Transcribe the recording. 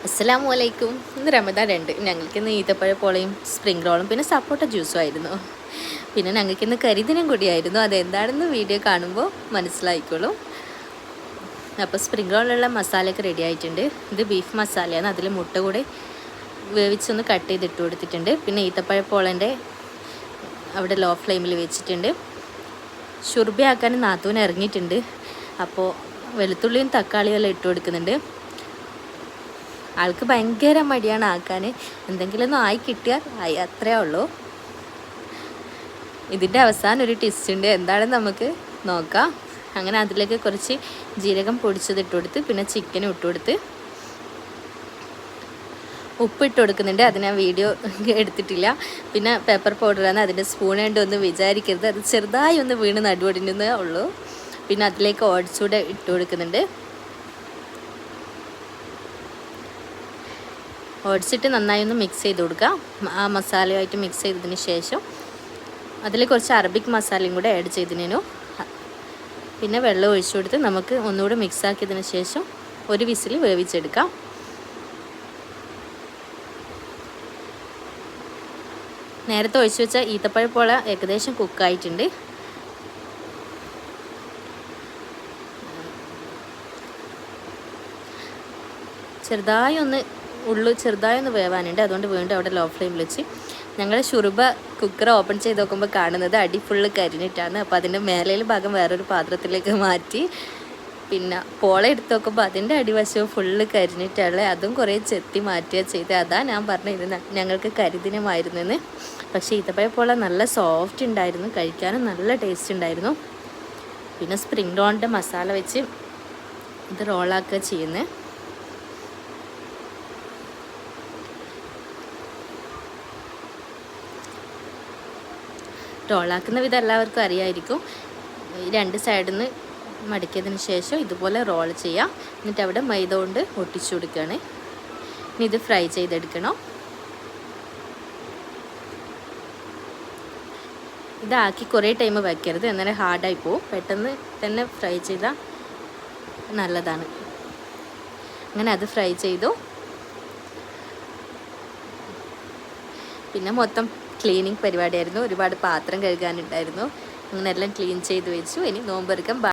അസ്സലാമു അലൈക്കും. ഇന്ന് റമദാൻ 2. ഞങ്ങൾക്കിന്ന് ഈത്തപ്പഴ പോളയും സ്പ്രിംഗ് റോളും പിന്നെ സപ്പോട്ട ജ്യൂസും ആയിരുന്നു. പിന്നെ ഞങ്ങൾക്കിന്ന് കരിദിനം കൂടിയായിരുന്നു. അതെന്താണെന്ന് വീഡിയോ കാണുമ്പോൾ മനസ്സിലായിക്കോളും. അപ്പോൾ സ്പ്രിംഗ് റോളിലുള്ള മസാലയൊക്കെ റെഡി ആയിട്ടുണ്ട്. ഇത് ബീഫ് മസാലയാണ്. അതിൽ മുട്ട കൂടെ വേവിച്ചൊന്ന് കട്ട് ചെയ്തിട്ട് കൊടുത്തിട്ടുണ്ട്. പിന്നെ ഈത്തപ്പഴ പോളൻ്റെ അവിടെ ലോ ഫ്ലെയിമിൽ വെച്ചിട്ടുണ്ട്. ഷുർബിയാക്കാൻ നാത്തൂന് ഇറങ്ങിയിട്ടുണ്ട്. അപ്പോൾ വെളുത്തുള്ളിയും തക്കാളിയും എല്ലാം ഇട്ട് കൊടുക്കുന്നുണ്ട്. ആൾക്ക് ഭയങ്കര മടിയാണ് ആക്കാൻ. എന്തെങ്കിലും ആയി കിട്ടിയാൽ ആയി, അത്രേ ഉള്ളൂ. ഇതിൻ്റെ അവസാനം ഒരു ട്വിസ്റ്റ് ഉണ്ട്, എന്താണെന്ന് നമുക്ക് നോക്കാം. അങ്ങനെ അതിലേക്ക് കുറച്ച് ജീരകം പൊടിച്ചത് ഇട്ട് കൊടുത്ത് പിന്നെ ചിക്കനും ഇട്ട് കൊടുത്ത് ഉപ്പിട്ട് കൊടുക്കുന്നുണ്ട്. അത് ഞാൻ വീഡിയോ എടുത്തിട്ടില്ല. പിന്നെ പെപ്പർ പൗഡറാണ്, അതിൻ്റെ സ്പൂൺ കൊണ്ട് ഒന്ന് വിചാരിക്കരുത്, അത് ചെറുതായി ഒന്ന് വീണ് നടുവടിഞ്ഞേ ഉള്ളൂ. പിന്നെ അതിലേക്ക് ഓട്സ് കൂടെ ഇട്ട് കൊടുക്കുന്നുണ്ട്. ഓട്സിട്ട് നന്നായി ഒന്ന് മിക്സ് ചെയ്ത് കൊടുക്കുക. ആ മസാലയുമായിട്ട് മിക്സ് ചെയ്തതിന് ശേഷം അതിൽ കുറച്ച് അറബിക് മസാലയും കൂടെ ആഡ് ചെയ്തതിനു പിന്നെ വെള്ളം ഒഴിച്ചു കൊടുത്ത് നമുക്ക് ഒന്നുകൂടെ മിക്സ് ആക്കിയതിന് ശേഷം ഒരു വിസിൽ വേവിച്ചെടുക്കാം. നേരത്തെ ഒഴിച്ചു വെച്ച ഈത്തപ്പഴ പോള ഏകദേശം കുക്കായിട്ടുണ്ട്. ചെറുതായി ഒന്ന് വേവാനുണ്ട്. അതുകൊണ്ട് വീണ്ടും അവിടെ ലോ ഫ്ലെയിമിൽ വെച്ച് ഞങ്ങൾ ഷുർബ കുക്കർ ഓപ്പൺ ചെയ്ത് നോക്കുമ്പോൾ കാണുന്നത് അടി ഫുള്ള് കരിഞ്ഞിട്ടാണ്. അപ്പോൾ അതിൻ്റെ മേലയിൽ ഭാഗം വേറൊരു പാത്രത്തിലേക്ക് മാറ്റി. പിന്നെ പോള എടുത്ത് നോക്കുമ്പോൾ അതിൻ്റെ അടിവശവും ഫുള്ള് കരിഞ്ഞിട്ടുള്ള, അതും കുറേ ചെത്തി മാറ്റുക ചെയ്ത്. അതാ ഞാൻ പറഞ്ഞത് ഞങ്ങൾക്ക് കരിദിനമായിരുന്നെന്ന്. പക്ഷേ ഈത്തപ്പഴ പോള നല്ല സോഫ്റ്റ് ഉണ്ടായിരുന്നു, കഴിക്കാനും നല്ല ടേസ്റ്റ് ഉണ്ടായിരുന്നു. പിന്നെ സ്പ്രിംഗ് റോളിൻ്റെ മസാല വെച്ച് ഇത് റോളാക്കുക ചെയ്യുന്നത്. റോളാക്കുന്ന വിധം എല്ലാവർക്കും അറിയായിരിക്കും. രണ്ട് സൈഡിൽ നിന്ന് മടക്കിയതിന് ശേഷം ഇതുപോലെ റോൾ ചെയ്യാം. എന്നിട്ട് അവിടെ മൈദ കൊണ്ട് ഒട്ടിച്ചു കൊടുക്കുകയാണ്. ഇനി ഇത് ഫ്രൈ ചെയ്തെടുക്കണം. ഇതാക്കി കുറേ ടൈം വയ്ക്കരുത്, എന്നാലും ഹാർഡായി പോവും. പെട്ടെന്ന് തന്നെ ഫ്രൈ ചെയ്താൽ നല്ലതാണ്. അങ്ങനെ അത് ഫ്രൈ ചെയ്തു. പിന്നെ മൊത്തം ക്ലീനിങ് പരിപാടിയായിരുന്നു. ഒരുപാട് പാത്രം കഴുകാനുണ്ടായിരുന്നു. അങ്ങനെ എല്ലാം ക്ലീൻ ചെയ്ത് വെച്ചു. ഇനി നോമ്പെടുക്കാൻ